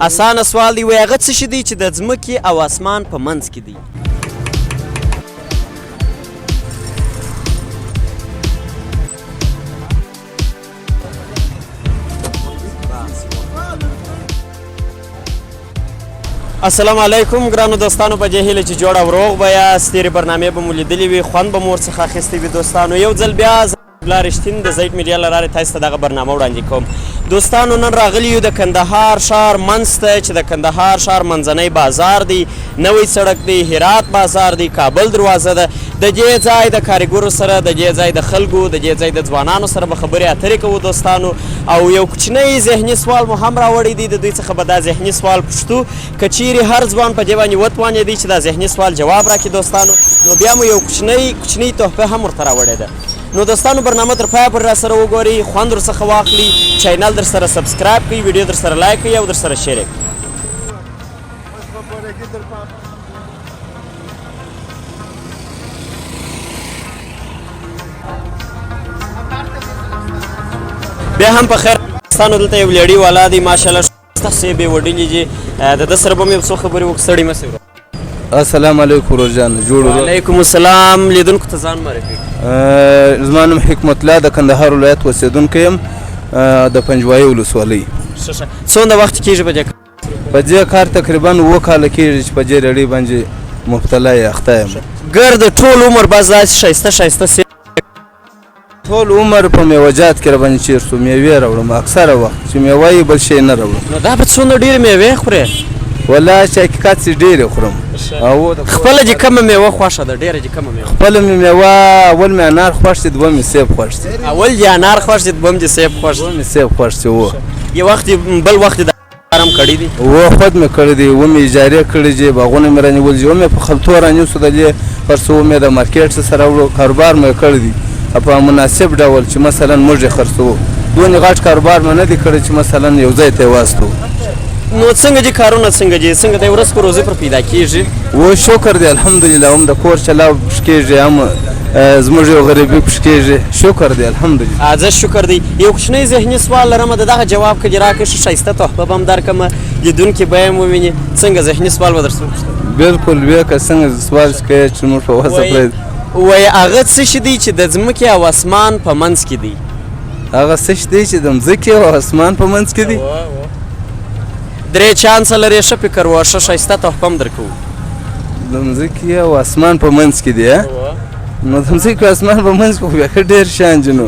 اسانه سوال دی، وایي هغه څه شي دی چې د ځمکې او اسمان په منځ کې دی؟ السلام علیکم ګرانو دوستانو، په دې هیله چې جوړ او روغ به یاست. تېرې برنامې به مو لیدلې وي، خوند به مو ورڅخه اخیستی وي. دوستانو یو ځل بیا بلا رښتین د زیټ میډیا له لارې تاسو ته دغه برنامه وړاندې کوم. دوستانو نن راغلي یو د کندهار ښار منځ ته چې د کندهار ښار منځنی بازار دی، نوی سړک دی، هرات بازار دی، کابل دروازه ده. د دې ځای د کارګرو سره، د دې ځای د خلکو، د دې ځای د ځوانانو سره به خبرې اترې کوو دوستانو. او یو کوچنی ذهني سوال مو هم راوړی دی، د دوی څخه به دا ذهني سوال پوښتو. که چیرې هر ځوان په دې باندې وتوانېدی چې دا ذهني سوال جواب راکړي دوستانو، نو بیا مو یو کوچنی تحفه هم ورته راوړې ده. نو دوستانو برنامه تر پایه پورې را سره وګورئ، خوند ورڅخه واخلي، چینل در سره سبسکرایب کړئ، ویډیو در سره لایک کړئ او در سره شیر کړئ. بیا هم په خیر دوستانو، دلته یو لیډي والا دی ماشاءالله ښایسته صیب یې وډلي دي، د ده سره به مې یو څو خبرې وکړو. ستړي مه شئ. السلام علیکم روزجان. جوړ وعلیکم السلام. لیدونکو ته ځان معرفي کړئ. زما نوم حکمت الله، د کندهار ولایت اوسېدونکی یم، د پنجوایي ولسوالۍ. څومره وخت کېږي په دې په دې کار تقریبا 7 کاله کېږي چې په دې رړۍ باندې مبتلا یا اخته یم. ګرد ټول عمر بس داسې ښایسته صیب؟ ټول عمر په میوه‌جات کې راباندې چیر شو، میوې راوړم اکثره وخت چې میوه یې بل شی نه راوړم. نو دا به څومره ډېرې میوې خورې؟ والله چې حقیقت چې ډېرې خورم. خپله چې کومه میوه خوښه ده؟ ډېره چې کومه میوه؟ خپله مې میوه اول مې انار خوښ دي، دوم مې سیب خوښ دي. اول دې انار خوښ دي، دوم دې سیب خوښ دي؟ دوم مې سیب خوښ دي. و یو وخت بل وخت دې هم کړي دي؟ و خود مې کړي دي، و مې اجارې کړي دي، باغونه مې رانیولي دي، و مې په خلطو رانیوسو د دې خرڅو مې د مارکېټ سره وړو، کاروبار مې کړی دی په مناسب ډول چې مثلا موږ یې خرڅوو. دونې غټ کاروبار مې نه دی کړی چې مثلا یو ځای ته یې واستو. نو څنګه دي کارونه، څنګه دي د ورځ په روزي پر پیدا کېږي؟ و شکر دی الحمدلله، هم د کور چلاو پکې کېږي، هم زموږ یو غریبي پکې کېږي. شکر دی الحمدلله. زه شکر دی. یو کوچنی ذهني سوال لرم، د دغه جواب که دې راکړې ښه ښایسته تحفه به هم درکړمه، لیدونکي به یې وویني. څنګه ذهني سوال به در څه وپوښتم؟ بلکل بیا که څنګه سوال کوې چې موږ په وسه پرېږدو. وایي هغه څه شي دی چې د ځمکې او اسمان په منځ کې دی؟ هغه څه شي دی چې د ځمکې او اسمان په منځ کې دی؟ 3 چانسه لرې، ښه فکر وه، ښه ښایسته تحفه هم درکوو. د ځمکې او اسمان په منځ کې دی؟ نو د ځمکې او اسمان په منځ کې خو بیا ښه ډېر شیان دي. نو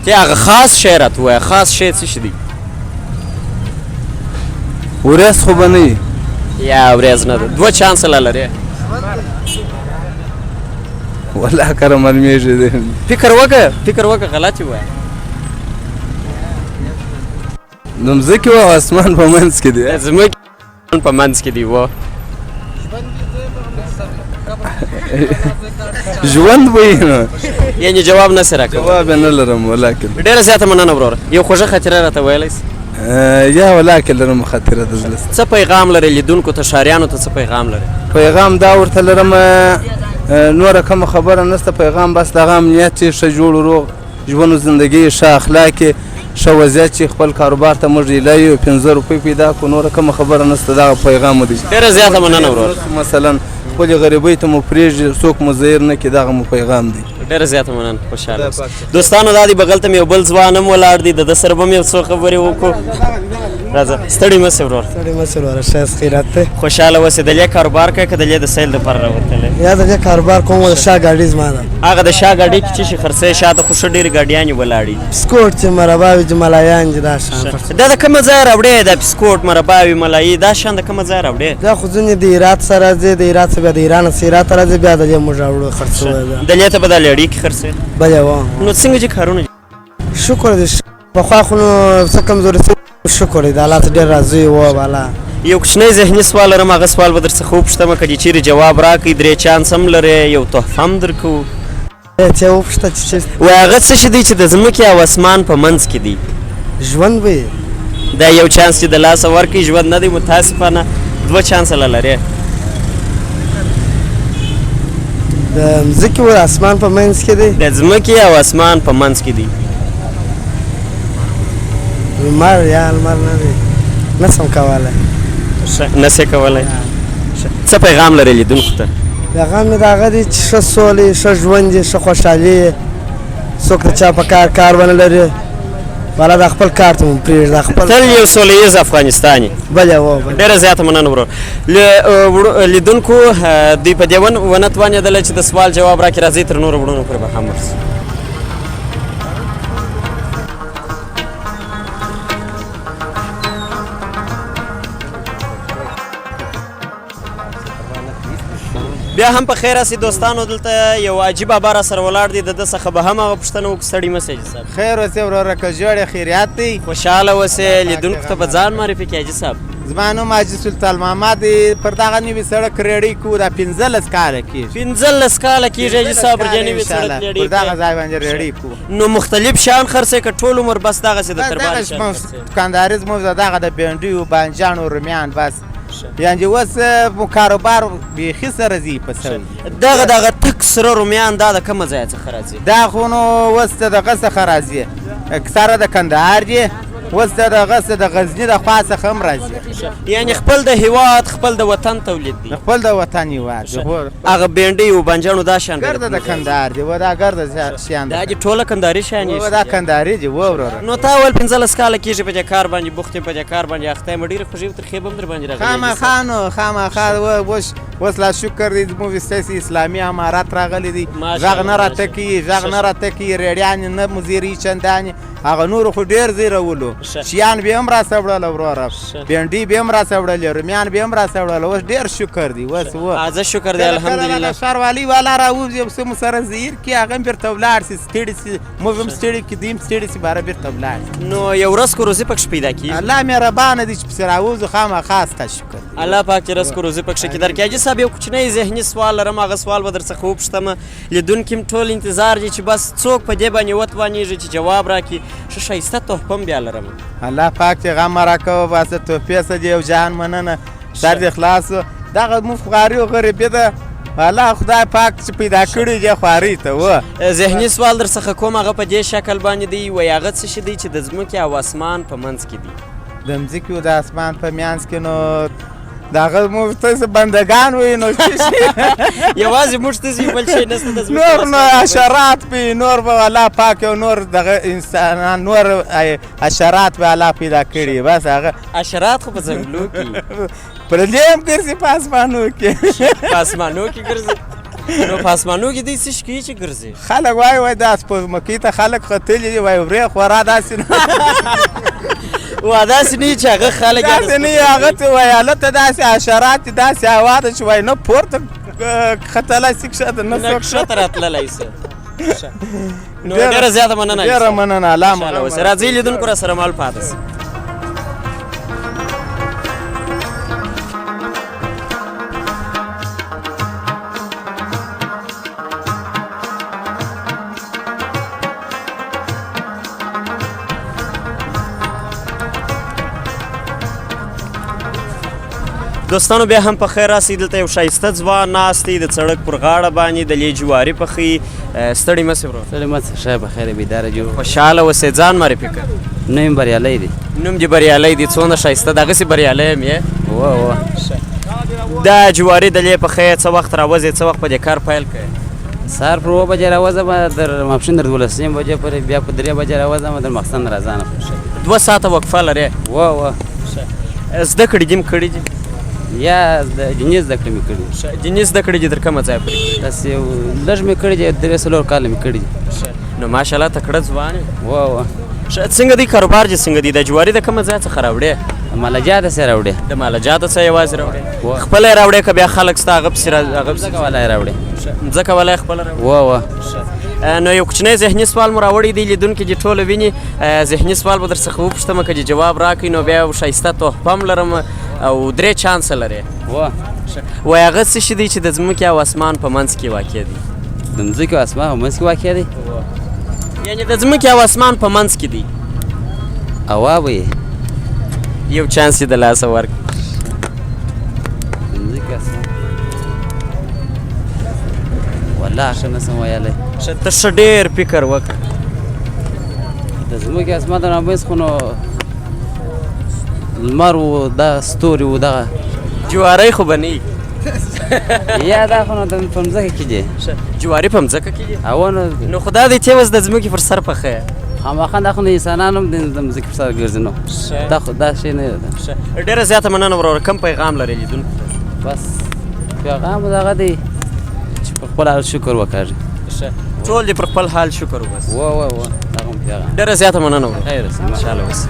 هغه خاص شی راته ووایه، خاص شی څه شي دی؟ ورځ خو به نه وي؟ یا ورځ نه ده، 2 چانسه لا لرې. والله کره معلومیږي. فکر وکړه غلط یې ووایه. د ځمکې او اسمان په منځ کې دی؟ د ځمکې په منځ کې دی. و ژوند به یې نو یعنې جواب نه سې راکولی؟ جواب یې نه لرم ولکن. ډېره زیاته مننه وروره. یو خوږه خاطره راته ویلی سې؟ یا ولکن لرم خاطره د زړه. څه پیغام لرې لیدونکو ته، ښاریانو ته څه پیغام لرې؟ پیغام دا ورته لرم، نوره کومه خبره نشته. پیغام بس دغه امنیت چې ښه جوړ روغ ژوند و زندګي، ښه اخلاق، ښه وضعیت چې خپل کاروبار ته موږ ډیلی 15 روپۍ پیدا کړو، نوره کومه خبره نشته. دغه پیغام دی. ډېره زیاته مننه وروره. مثلا خپلې غریبۍ ته مو پرېږدي، څوک مو زیر نه کړي، دغه مو پیغام دی. ډېره زیاته مننه، خوشحاله اوسئ. دوستانو دا دی بغل ته مې یو بل ځوان هم ولاړ دی، د ده سره به مې یو څو خبرې وکړو. راځه ستړي مه شئ وروره. ستړي مه شئ وروره، ښایست خیرات دی. خوشحاله اوسئ. د دې کاروبار کوې که د دې د سیل دپاره راوتلی؟ یا د دې کاروبار کوم، د شا ګاډي زما ده. هغه د شا ګاډۍ کې چې شي خرڅوې؟ شاته خو ښه ډېرې ګاډیانې ولاړې دي. بسکوټ چې مربا وي، چې ملایان دي، دا شان. دا د کومه ځایه راوړې؟ دا بسکوټ، مربا وي، ملایي، دا شیان د کومه ځایه راوړې؟ دا خو ځینې د هرات څخه راځي، د هرات څخه بیا د ایران څخه هرات ته راځي، بیا د دې موږ راوړو خرڅوو. د دې ته به دا لیډۍ کې خرڅوې؟ بله وه. نو څنګه چې کارونه؟ شکر دی. پخوا خو نو څه کمزوري شکر دی، د الله څخه ډېر راضي وه بالا. یو کوچنی ذهني سوال لرم، هغه سوال به در څخه وپوښتم، که دې چیرې جواب راکړئ 3 چانس هم لرې، یو تحفه هم درکوو. چې وپوښته چې وایي هغه څه شي دی چې د ځمکې او اسمان په منځ کې دی؟ ژوند به دا یو چانس چې د لاسه ورکړي، ژوند نه دی متاسفانه. 2 چانسه لا لرې. د ځمکې او اسمان په منځ کې دی؟ د ځمکې او اسمان په منځ کې دی. لمر یا لمر نه دی؟ نسم کولی. نسې کولی. څه پیغام لري لیدونکو ته؟ پیغام مې د هغه دی چې ښه سولې، ښه ژوند یې، ښه خوشحالي، څوک د چا په کار ونه لري، والا د خپل کار ته مو پرېږده، خپل تل یو سوله ییز افغانستان یې. بله و ډېره زیاته مننه ورور. لیدونکو دوی په دې ونه توانېدله چې د سوال جواب راکړي. راځئ تر نورو وروڼو پورې به هم ورسو. بیا هم په خیر راسي دوستانو. دلته یو عجیب بابا را سره ولاړ دی. د ده څخه به هم هغه پوښتنه وکړو. ستړي مه سئ حاجي صاحب. خیر اوسې وروره که جوړې خیریات دی. خوشحاله اوسئ. لیدونکو ته به ځان معرفي کړي حاجي صاحب. زما نوم حاجي سلطان محمد دی. پر دغه نوي سړک ریډۍ کوو. دا 15 کاله کېږي. 15 کاله کېږي حاجي صاحب. پر دې نوي سړک ریډۍ پر دغه ځای باندې ریډۍ کوو. نو مختلف شیان خرڅوئ که ټول عمر بس دغسې د تربار شیان خرڅوئ؟ دوکانداري زموږ دغه د بینډیو، بانجانو، رومیان بس. یعنې اوس مو کاروبار بیخي سره ځي په سوی. دغه تک سره رومیان دا د کومه ځایه څخه راځي؟ دا خو نو اوس د دغه څخه راځي. اکثره د کندهار دي. اوس د دغه د غزني د خوا څخه هم راځي. یعنې خپل د هېواد، خپل د وطن تولید دی. خپل د وطن هېواد. هغه بینډۍ و بانجانو دا شیان ګرده د کندهار دي. و دا ګرده شیان دا دي ټوله کندهاري شیان یې. دا کندهاري دي. وروره نو تا ویل 15 کاله کېږي په دې کار باندې بوخت یې، په دې کار باندې اخته یم. ډېرې خوږې او ترخې به هم در باندې راغلي. خامخا نو خامخا اوس لا شکر دی زموږ ستاسې اسلامي امارات راغلی دی. غږ نه راته کوي، غږ نه راته کوي. ریډیانې نه مو زیري چندانې. هغه نورو خو ډېر زیرولو. شیان به هم راسه وړله وروره. بینډۍ به هم راسه وړلې، رومیان به هم راسه وړله. اوس ډېر شکر دی. اوس زه شکر دی الحمدلله. ښاروالي والا راوځي یو څه مو سره زیر کړي، هغه هم بېرته ولاړ شي. ستړي شي، موږ هم ستړي کړي، دوی هم ستړي شي، باره بېرته ولاړ شي. نو یو ورځ کو روزي پکښې پیدا کېږي. الله مهربانه دی چې پسې راوځو. خامخا ستا شکر دی. الله پاک چې رزق روزي پکښې کې درکړي. حاجي صاحب یو کوچنی ذهني سوال لرم. هغه سوال به در څخه وپوښتم. لیدونکي هم ټول انتظار دي چې بس څوک په دې باندې وتوانېږي چې جواب راکړي. ښه ښایسته تحفه هم بیا لرم. الله پاک چې غم راکوه. بس د تحفې څه دي یو جهان مننه. سر دې خلاص و. دغه موږ خواري او غریبي ده. الله خدای پاک چې پیدا کړي دې خواري ته و. ذهني سوال در څخه کوم. هغه په دې شکل باندې دی وایي هغه څه شي دی چې د ځمکې او اسمان په منځ کې دی؟ د ځمکې او د اسمان په منځ کې نو دغه موږ ته بندګان وایي. نو یوازې موږ ته بل شی نشته د ځمکې نور نو حشرات پې نور به الله پاک یو نور دغه انسانان نور حشرات به الله پیدا کړي. بس هغه حشرات خو په ځنګلو کې پر دې هم ګرځي په اسمانو کې. په اسمانو کې ګرځي. نو په اسمانو کې دوی څه شي کوي چې ګرځي؟ خلک وایي دا سپوږمکۍ ته خلک ختلي دي. وایي ورې خورا داسې نه داسې نه وي چې هغه خلک داسې نه وي. هغه ته وایي هلته داسې حشرات دي، داسې هوا ده چې وایي نه پورته ختلی شي کښته نه ښکته راتللی شي. نو ډېره زیاته مننه. ډېره مننه. الله مو راځئ لیدونکو را سره مال پاتې شي. دوستانو بیا هم په خیر راسئ. دلته یو ښایسته ځوان ناست دی د سړک پر غاړه باندې د لې جواري پخوي. ستړي مه سئ ورور. ستړي مه سئ. ښه په خیر بیداره جو. خوشحاله اوسئ. ځان معرفي کړه. نوم بریالی دی. نوم دې بریالی دی. څومره ښایسته. دغسې بریالی یم یې. دا جواري د لې پخوی څه وخت راوځئ؟ څه وخت په دې کار پیل کړی؟ سهار پر 9 بجې راوځم، تر ماپښین تر 12 بجې پورې، بیا په 3 بجې راوځم، تر ماخستن راځم. 2 ساعته وقفه لرې؟ زده کړې دي م کړي دي؟ یا دیني زده کړې مې کړي دي. دیني زده کړې دي تر کومه ځایه پورې کړي؟ داسې لږ مې کړي دي، 3-4 کاله مې کړي دي. نو ماشاءالله تکړه ځوان یې. څنګه دی کاروبار چې څنګه دی؟ د جواري د کومه ځای څخه راوړې؟ د مالجاته څخه راوړې. د مالجاته څخه یوازې راوړې؟ خپله یې راوړې که بیا خلک ستا هغه پسې ځمکه والا یې راوړې. ځمکه والا یې خپله راوړې؟ نو یو کوچنی ذهني سوال مو راوړی دی. لیدونکي چې ټوله ویني. ذهني سوال به در څخه وپوښتم. که چې جواب راکړئ نو بیا یو ښایسته تحفه هم لرم او 3 چانسه لرې. وایي هغه څه شي دی چې د ځمکې او اسمان په منځ کې واقع دی؟ د ځمکې او اسمان په منځ کې واقع دی؟ یعنې د ځمکې او اسمان په منځ کې دی. هوا به یې یو چانس یې د لاسه ورکړي. د ځمکې اسمان والله ښه نشم ویلی. ته ښه ډېر فکر وکړه. د ځمکې اسمان د رامنځ خو نو لمر و دا ستوري و دغه جواری خو به نه وي یا دا خو نو په مځکه کې دي جواری په مځکه کې دي او نو نو خو دا دی چې اوس د ځمکې پر سر پخه خامخا دا خو نو انسانان هم د مځکې پر سر ګرځي نو دا شی نه ده ډېره زیاته مننه وروره کوم پیغام لري لیدونکو بس پیغام دغه دی چې په خپل حال شکر وکړي ټول دې پر خپل حال شکر وباسي و دغه پیغام ډېره زیاته مننه وروره خیر اوسه انشاءالله اوس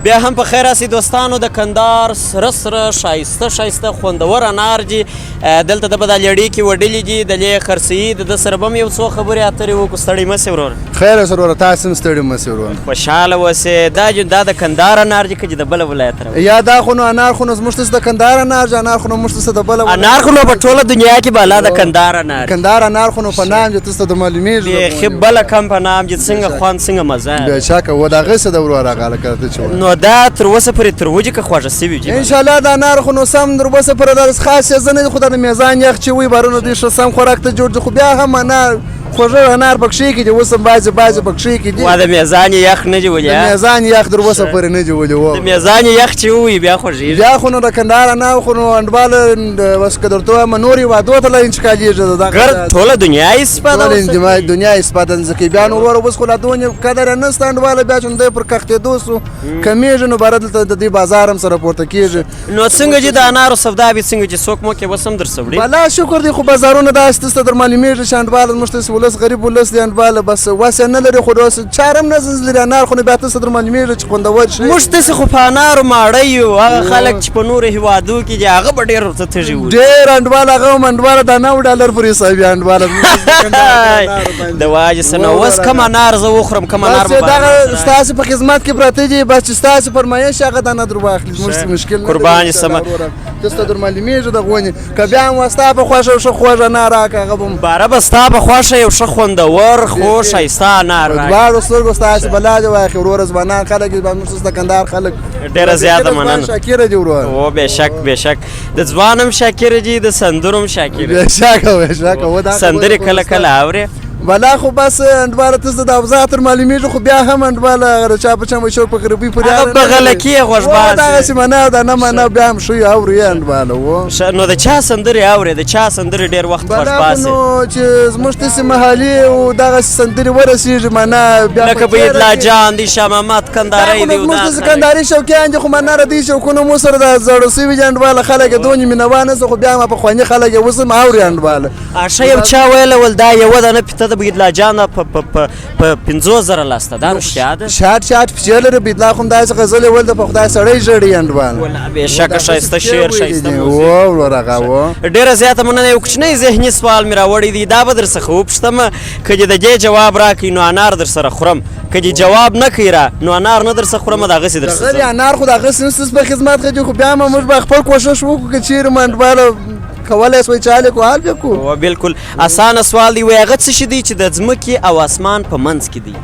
بیا هم په خیر راسي دوستانو د کندهار سره سره ښایسته خوندور انار دي دلته د به دا لیړې کې وډلې دي د لې خرڅوي د ده سره به هم یو څو خبرې اترې وکړو ستړی مه سې وروره خیر اوسه وروره تاسو هم ستړي مه سې وروره خوشحاله اوسې دا د کندهار انار دي که چې د بله ولایت راوړي یا دا خو نو انار خو نو زموږ ته د کندهار انار دي انار خو نو موږ ته د بله انار خو نو په ټوله دنیا کې بالا د کندهار انار کندهار انار خو نو په نام دي تاسو ته معلومیږي بیخي بله کم په نام دي څنګه خوند څنګه مزه بېشکه و د هغې څه د وروره هغه هلکه ته چې نو دا تر اوسه پورې تروجې که خوږه سوي دي انشاءالله د انار خو نو سم در اوسه پورې داسې خاص څه نه دي خو دا د میزان یخ چې وي بارونه دوی ښه سم خوراک ته جوړ دي خو بیا هم انار خوږه انار پکښې کې دي اوس هم بعضې پکښې کې دي وا د میزان یخ نه دي ولې د میزان یخ در اوسه پورې نه دي ولې د میزان یخ چې ووي بیا خوږېږي بیا خو نو د کندهار انار خو نو انډواله بس که درته وایم نور هېوادو ته لا انتقالېږي ګر ټوله دنیا یې سپه دنیا یې سپه ده ځکه بیا نو وروره اوس خو لا دونې قدر یې نشته انډواله بیا چې نو دی پر کښتېدو سو کمیږي نو باره دلته د دې بازار هم سره پورته کېږي نو څنګه چې د انارو سودا وي څنګه چې څوک موکې اوس هم درسه وړي بلا شکر دی خو بازارونه داسې تاسو ته در معلومېږي چې انډواله زموږ ته ولس غریب ولس دی انډواله بس وس یې نه لري خو اوس چاره هم نه لري انار خو نو بیا تاسو ته در معلومېږي چې خوندور شي موږ داسې خو په انارو ماړه یو هغه خلک چې په نورو هېوادو کې دي هغه به ډېر ورته تږي وي ډېر انډواله هغه هم انډواله د 9 ډالر پورې حساب یې انډواله د واجې څه نو اوس کوم انار زه وخورم کوم انار به دغه ستاسو په خدمت کې پراته دي بس چې ستاسو فرمایش هغه دانه در واخلي زموږ مشکل قربان سمه تاسو ته در معلومېږي دغه ونې که بیا هم ستا په خوښه یو ښه خوږ انار راکړه هغه به باره به ستا په خوښه یو ښه خوندور خو ښایسته انار راکړي دواړو سترګو ستاسې بلا دې واخلي وروره ځوانان خلک دي زموږ د کندهار خلک ډېره زیاته مننه شاکره دي وروره او بېشک د ځوان هم شاکره دي د سندرو هم شاکره بېشکه سندرې کله اورې بلا خو بس انډواله تاسو د اوضاع تر معلومېږي خو بیا هم انډواله چا په چا شوق په غربي پورې هغه بغلکي یې غوږ باسي دغسې منه ده نه منه بیا هم ښه اوري انډواله و نو د چا سندرې اورې د چا سندرې ډېر وخت خوښ باسي نو چې زموږ داسې محلي او دغسې سندرې ورسېږي منه بیا لکه بهیدلا جان دي شاه محمد کندهارۍ دي زموږ داسې کندهاري شوقیان دي خو منه د دې شوقونه مو سره د زړو سوي دي انډواله خلک یې دونې مینهوانه خو بیا هم پخواني خلک یې اوس هم اوري انډواله ښه یو چا ویله ول دا یوه دانه پیته د بهیدلا جان په 50,000 لاسته دا رښتیا ده شاټ پچې لري بهیدلا خو هم داسې غزل یې ویل د په خدای سړی ژړي انډواله بېشکه ښایسته شعر ښایسته و وروره هغه و ډېره زیاته مننه یو کوچنی ذهني سوال مې راوړی دی دا به در څخه وپوښتم که دې د دې جواب راکړي نو انار در سره خورم که دې جواب نه کوي را نو انار نه در څخه خورم دغسې در څخه انار خو دغسې نه ستاسو په خدمت کې خو بیا هم موږ به خپل کوښښ وکړو که چېرې مو انډواله کولی شوی چې حال یې کو حال بیا کو بلکل اسانه سوال دی وایي هغه څه شي دی چې د ځمکې او اسمان په منځ کې دی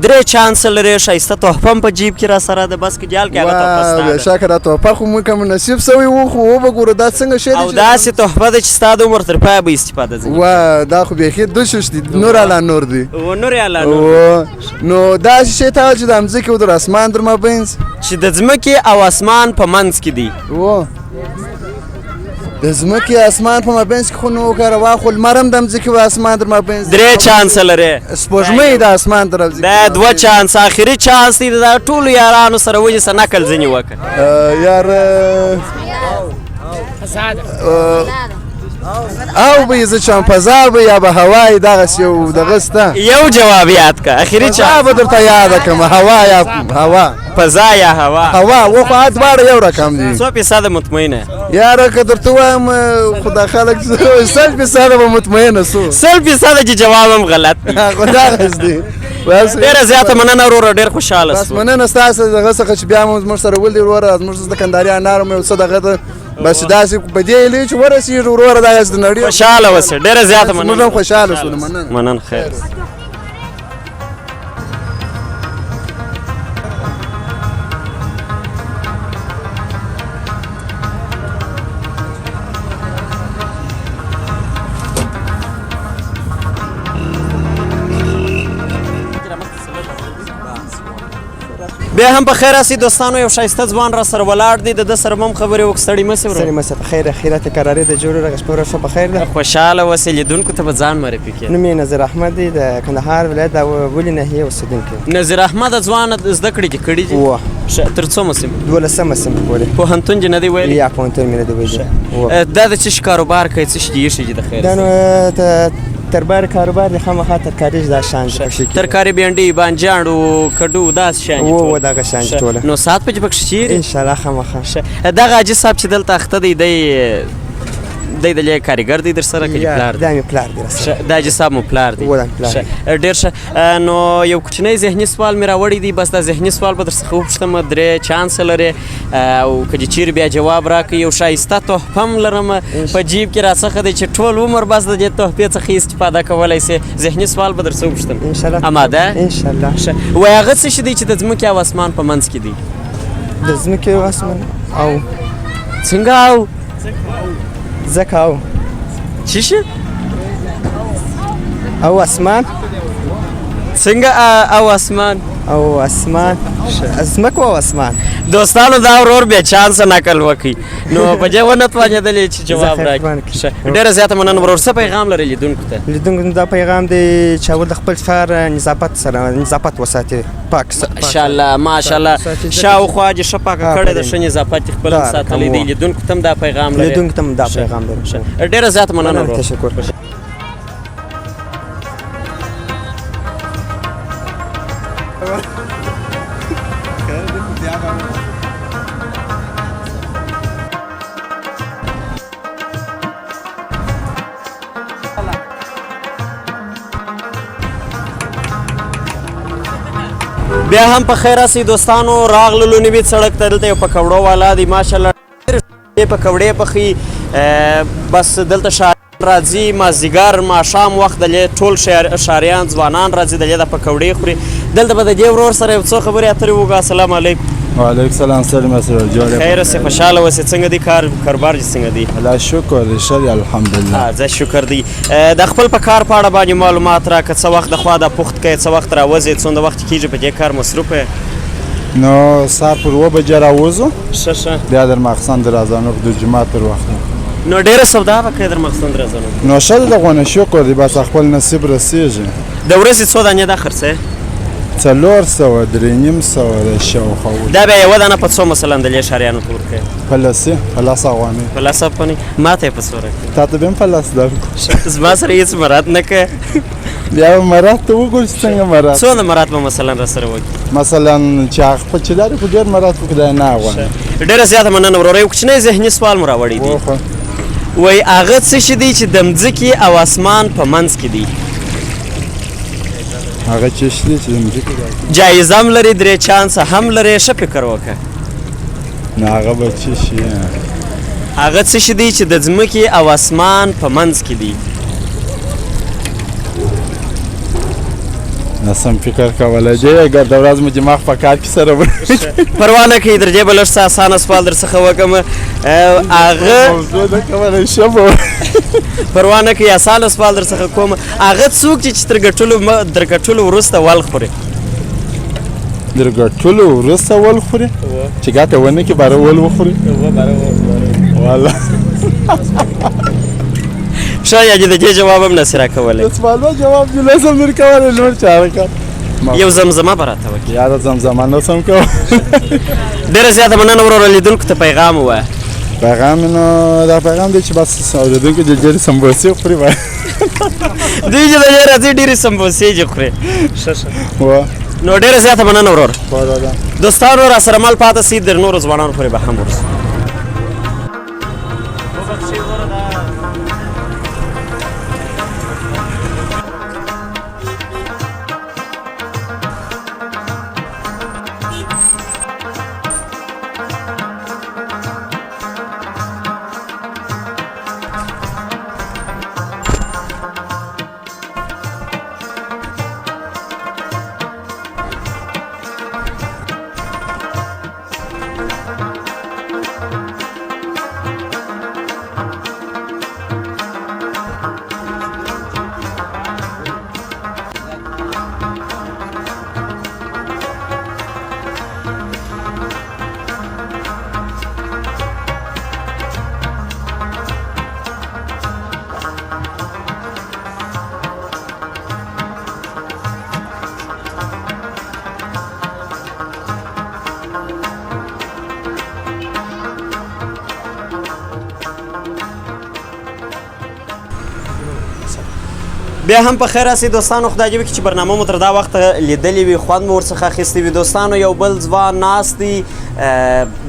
3 چانس لري ښایسته تحفه هم په جیب کې را سره ده بس که جال کې هغه تحفه ستا ده بېشکه دا تحفه خو موږ کوم نصیب سوی و خو وبه ګورو دا څنګه شی دی او داسې تحفه ده چې ستا د عمر تر پایه به استفاده ځینې وا دا خو بیخي دوشش دي نور علا نور دي نور علا نور نو داسې شی ته چې د مځکې او د اسمان در مابینځ چې د ځمکې او اسمان په منځ کې دی د ځمکې اسمان په مابینځ کې خو نو وګوره واخو لمر هم د مځکې او اسمان در مابینځ 3 چانس لري سپوږمۍ د اسمان تر دا 2 چانس آخري چانس دی دا ټولو یارانو سره ونیسه نقل ځینې وکړه یار او به زه چم فضا به یا به هوا دغسې یو دغه سته یو جواب یاد که آخري چانس به درته یاده کړم هوا یا هوا فضا یا هوا و خو دواړه یو رقم دي 100% مطمئنه یاره که درته وایم خو دا خلک 100% به مطمئنه سو 100% چې جواب هم غلط دی خو دغسې دي ډېره زیاته مننه وروره ډېر خوشحاله بس مننه ستاسو دغه څخه چې بیا مو زموږ سره ولدي وروره زموږ د کندهاري انار مو څه دغه بس داسې په دې هیلې چې ورسېږو وروره دغسې د نړۍ خوشحاله اوسئ ډېره زیاته موږ هم مننه خوشحاله شولو مننه مننه خیر بیا هم په خیر راسئ دوستانو یو ښایسته ځوان را سره ولاړ دی د ده سره به هم خبرې وکړو ستړي مه شئ سړي مسه په خیر خیرات قرارې د جوړ رغ شپه ورځ په خیر ده خوشحاله اوسئ لیدونکو ته به ځان معرفي کړي نوم یې نظر احمد دی د کندهار ولایت د ولې ناحیې اوسېدونکی نظیر احمد ځوان زده کړې دي کړي دي وه ښه تر څومره سیمه 12مه سیمه پورې پوهنتون دې نه دی ویلی یا پوهنتون مې نه دی ویلی دا د څه شي کاروبار کوي څه شي دي ایښي دي د خیر دا نو تربار کاروبار دی خامخا ترکاري دا شان دي پکښې کېږي. ترکاري بینډۍ بانجاڼو کډو داسې شیان دي و ټول. دغه شان دي ښه. ټوله نو ساعت پکې پکښې چیرې انشاءالله خامخا دغه حاجي صاحب چې دلته اخته دی دی د لې کاریګر دی در سره که یا، پلار دی دا مې پلار دی راسره د حاجي صاحب مو پلار دی و دا مې پلار دی. ښه. ډېر ښه نو یو کوچنی ذهني سوال مې راوړی دی بس دا ذهني سوال به در څخه وپوښتم 3 چانسه لرې او که دې چیرې بیا جواب راکړئ یو ښایسته تحفه هم لرم په جیب کې راڅخه دی چې ټول عمر بس د دې تحفې څخه استفاده کولی سې ذهني سوال به در څه وپوښتم انشاءالله اماده انشاءالله ښه وایي هغه څه شي دی چې د ځمکې او اسمان په منځ کې دی د ځمکې او اسمان او څنګه او ځکه او څه شي او اسمان څنګه او اسمان او اسمان ځمکه او اسمان دوستانو دا ورور بیا چانس نقل وکړي نو په دې ونه توانېدلې چې جواب زه خیر راکړي ښه. ډېره زیاته مننه ورور څه پیغام لري لیدونکو ته لیدونکو دا پیغام دی چې اول د خپل ښار نظافت وساتي پاک ماشاءالله ماشاءالله شاوخوا دې ښه پاکه کړې ده ښه نظافت یې خپل دا ساتلی دی رقم و. لیدونکو ته هم دا پیغام لري لیدونکو ته هم دا پیغام لري ډېره زیاته مننه ورور تشکر بیا هم په خیر راسئ دوستانو راغللو نوي سړک ته دلته یو پکوړو والا دی ماشاءالله ډېرې پکوړې پخوي بس دلته شاعران راځي مازدیګر ماښام وخت دلې ټول ښاریان ځوانان راځي دلې د پکوړې خوري دلته به د دې ورور سره یو څو خبرې اترې وکړو السلام علیکم وعلیکم السلام ستړي مه سره جوړ خیر اوسې خوشحاله اوسې څنګه دی کاروبار چې څنګه دی الله شکر دی ښه دی الحمدلله زه شکر دی د خپل په کار په اړه باندې معلومات راکړه څه وخت د خوا د پخت کوې څه وخت راوځې څومره وخت کېږي په دې کار مصروف یې نو سهار پر 9 بجې راوځو ښه بیا در ماخستن در اذان د جمعه پر وخت نو ډېره سودا به کوې در مخستن درځنو نو ښه دی دغونه شکر دی بس خپل نصیب رسېږي د ورځې څو دانې دا خرڅې 400 300 د شاوخوا دا بیا یوه دانه په څو مثلا د لې ښاریانو ته ورکوې په لسې په لاس افغانۍ په لاس افغانۍ ما ته یې په څو راکړې تا ته به هم په لاس درکړو زما سره هېڅ مراد نه کوې بیا به مراد ته وګورو چې څنګه مراد څونه مراد به مثلا را سره وکړي مثلا چې هغه خپل چې لري خو ډېر مراد خو خدای نه غواړي ډېره زیاته مننه وروره یو کوچنی ذهني سوال مو راوړی دی وخو وایي هغه څه شي دی چې د مځکې او اسمان په منځ کې دی هغه چې شي چې د مځکې جایزه هم لري 3 چانسه هم لري ښه فکر وکړه نه هغه به څه شي هغه څه شي دی چې د ځمکې او اسمان په منځ کې دی ناسم فکر کولی دی اگر د ورځ مو دماغ په کار کې سره پروا نه کوي در دې به لږ څه اسانه سوال در څخه وکړم هغه موضوع نه کولی شم پروا نه کوي اسانه سوال در څخه کوم هغه څوک چې تر ګټلو وروسته ول خوري در ګټلو وروسته ول خوري چې ګټه ونه کړي باره ول وخوري والله ښه یا د دې جواب هم نسي راکولی د سوالو جواب دې نسم درکولی نور چاره کار یو زمزمه به راته وکړي یاره زمزمه نسم کوم ډېره زیاته مننه وروره لیدونکو ته پیغام ووایه پیغام نو دا پیغام دی چې بس اورېدونکي د ډېرې سمبوسې خوري وایي دوی چې د دې راځي ډېرې سمبوسې چې خوري نو ډېره زیاته مننه ورور دوستانو را سره مل پاته سي در نورو ځوانانو پورې به هم ورسو بیا هم په خیر راسئ دوستانو. خدای دې وکړي چې برنامه مو تر دا وخته لیدلې وي، خوند مو ورڅخه اخیستی وي. دوستانو یو بل ځوان ناست دی،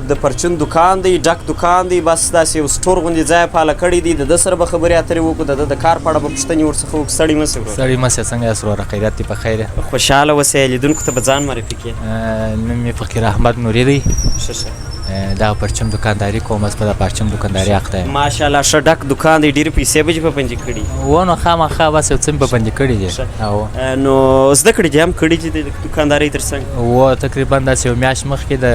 د پرچون دکان دی، ډک دکان دی، بس داسې یو سټور غوندې ځای پاله کړی دی. د ده سره به خبرې اترې وکړو، د ده د کار په اړه به پوښتنې ورڅخه وکړو. ستړي مه سئ ورور. سړی مه سې، څنګه یاست وروره؟ خیریت دې په خیر یې؟ خوشحاله اوسئ. لیدونکو ته به ځان معرفي کړې. نوم مې فقیر احمد نوري دی. ښه ښه. دغه پرچم دکانداري کوم، بس په د پرچم دکانداري اخته یم. ماشاءالله ښه ډک دکان دی، ډېرې پیسې به چې په بندي کړي. و نو خامخا بس یو څه مې په بندي کړي دي. نو زده کړې دې هم کړي دي د دکاندارۍ تر څنګ؟ و تقریبا داسې یو میاشت مخکې د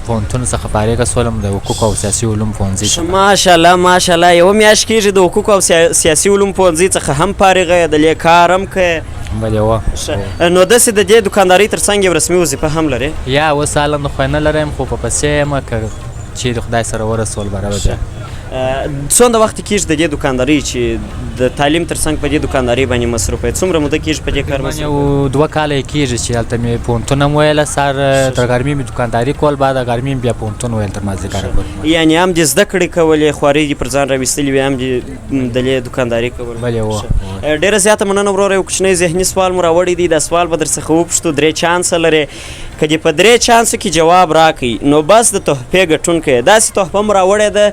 پوهنتون څخه فارغه شولم، د حقوقو او سیاسي علوم پوهنځي څخه. ماشاءالله ماشاءالله. یوه میاشت کېږي د حقوقو او سیاسي علوم پوهنځي څخه هم فارغه یې، د لیک کار هم کوې. بلې و. نو داسې د دې دکاندارۍ تر څنګ یو رسمي وظیفه هم لرې؟ یا اوس حالا د خو نه لرم، خو په پسې یم که چیرې خدای سره ورسول برابر بیا. څومره وخت کېږي د دې دکاندارۍ چې د تعلیم تر څنګ په دې دکاندارۍ باندې مصروف یې؟ څومره موده کېږي په دې کار مصروف؟ یو 2 کاله یې کېږي چې هلته مې پوهنتون هم ویله، سهار تر غرمې مې دکانداري کول، بعد د غرمې مې بیا پوهنتون ویل تر مازدیګره پورې. یعنې هم دې زده کړې کولې، خوارۍ دې پر ځان راویستلې وې، هم دې د دې دکانداري کول. بلې و. ډېره زیاته مننه وروره. یو کوچنی ذهني سوال مو راوړی دی، دا سوال به درڅخه وپوښتو. 3 چانسه لرې، که دې په 3 چانسو کې جواب راکړئ نو بس د تحفې ګټونکی داسې تحفه مو راوړې ده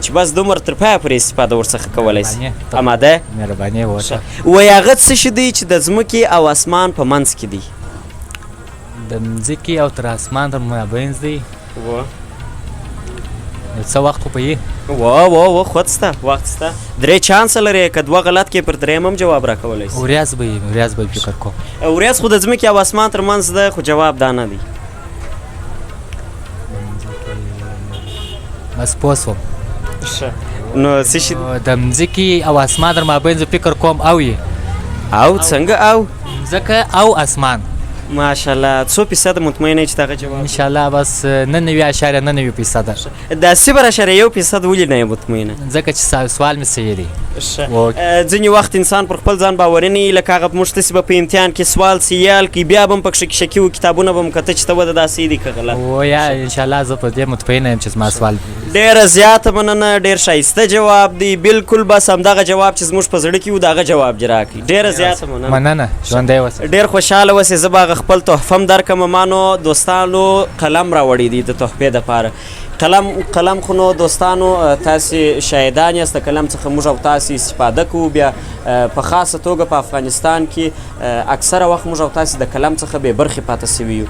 چې بس د عمر تر پایه پورې استفاده ورڅخه کولی شي. اماده؟ مهرباني وکړه. وایي هغه څه شی دی چې د ځمکې او اسمان په منځ کې دی؟ د مځکې او تر اسمان تر مابینځ دی. یو څه وخت خو پوهېږي؟ و خود سته، وخت سته. 3 چانسه لرې، که 2 غلط کې پر 3 هم جواب راکولی شي. ورځ به یې ورځ به فکر کوم. ورځ خو د ځمکې او اسمان تر منځ ده، خو جواب دا نه دی. بس پوه شوم. نو څه شي؟ د مځکې او اسمان تر مابین زه فکر کوم او یې. او څنګه او؟ مځکه او اسمان. ماشاءالله. څو فیصده مطمئنه چې دغه جواب؟ انشاءالله بس 99.99%. دا 0.1% ولې نه یې مطمئنه؟ ځکه چې سوال مې صحیح دی. ځینې وخت انسان پر خپل ځان باوري نه وي، لکه هغه موږ تاسې به په امتحان کې سوال سیال کړي، بیا به هم پکښې شکي وو، کتابونه به م کته چې ته وده دا صحیح دي که غلط. و یا انشاءالله زه په دې مطمئنه یم چې زما سوال. ډېره زیاته مننه، ډېر ښایسته جواب دی. بالکل بس همدغه جواب چې زموږ په زړه کې وو د هغه جواب دې راکړي. ډېره زیاته مننه. ژوندی اوسه. ډېر خوشحاله اوسې. زه به هغه خپل تحفه هم درکړم. مانو دوستانو قلم راوړی دی د تحفې دپاره. قلم خو نو دوستانو تاسې شاهدان یاست، د قلم څخه موږ او تاسې استفاده کوو. بیا په خاصه توګه په افغانستان کې اکثره وخت موږ او تاسې د قلم څخه بې برخې پاته سوي یو.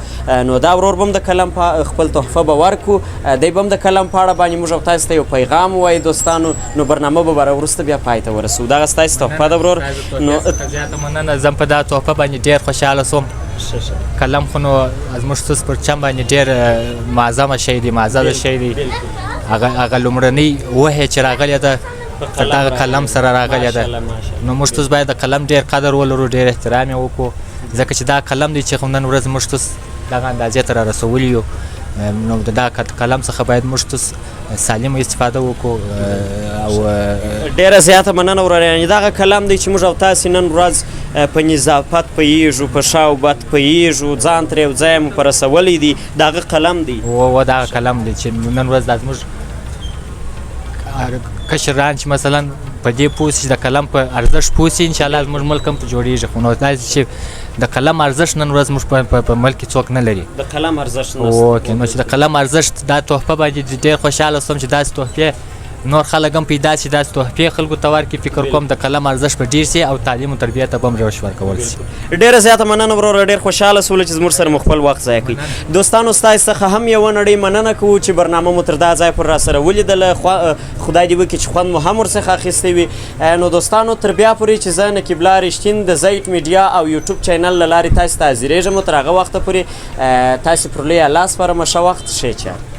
نو دا ورور به هم د قلم خپل تحفه به ورکړو، دی به هم د قلم په اړه باندې موږ او تاسې ته یو پیغام ووایي دوستانو. نو برنامه به وروسته بیا پای ته ورسوو. دغه ستاسې تحفه ده ورور. نو زیاته مننه. زه هم په دا تحفه باندې ډېر خوشحاله سوم. قلم خو نو زموږ ستاسو پرچم باندې ډېر معظمه شی دی، معززه شی دی. هغه لومړنۍ وحی چې راغلې ده په دغه قلم سره راغلې ده. نو موږ ستاسو باید د قلم ډېر قدر ولرو، ډېر احترام یې وکړو، ځکه چې دا قلم دی چې نن ورځ موږ ستاسو دغه اندازې ته رارسولی یو. نو د دغه قلم څخه باید موږ ستاسو سالمه استفاده وکړو. او ډېره زیاته مننه ورور. یعنې دغه قلم دی چې موږ او تاسې نن ورځ په نظافت پوهېږو، په ښه او بد پوهېږو، ځان ترې یو ځای مو په رسولی دی، دغه قلم دی. و دغه قلم دی چې نن ورځ دا زموږ کشران چې مثلا په دې پوه شي، د قلم په ارزښت پوه شي، انشاءالله زموږ ملک هم جوړېږي. خو نو داسې چې د قلم ارزښت نن ورځ موږ په ملک کې څوک نه لري. د قلم ارزښت اوکې. نو چې د قلم ارزښت دا تحفه باندې ډېر خوشحاله شوم چې داسې تحفې نور خلک هم پیدا شي، داسې تحفې خلکو ته ورکړي. فکر کوم د قلم ارزښت به ډېر شي او تعلیم و تربیت ته به هم روش ورکول شي. ډېره زیاته مننه وروره. ډېر خوشحاله شولو چې زموږ سره مو خپل وخت ضایع کړي. دوستانو ستاسې څخه هم یوه نړۍ مننه کوو چې برنامه مو تر دا ځای پورې راسره ولیدله. خدای دې وکړي چې خوند مو هم ورڅخه اخیستی وي. نو دوستانو تر بیا پورې چې زه نقیب الله رښتین د زیت میډیا او یوټیوب چینل له لارې تاسې ته حاضرېږم. تر هغه وخته پورې تاسې پر لوی الله سپارم. ښه وخت، ښې چارې.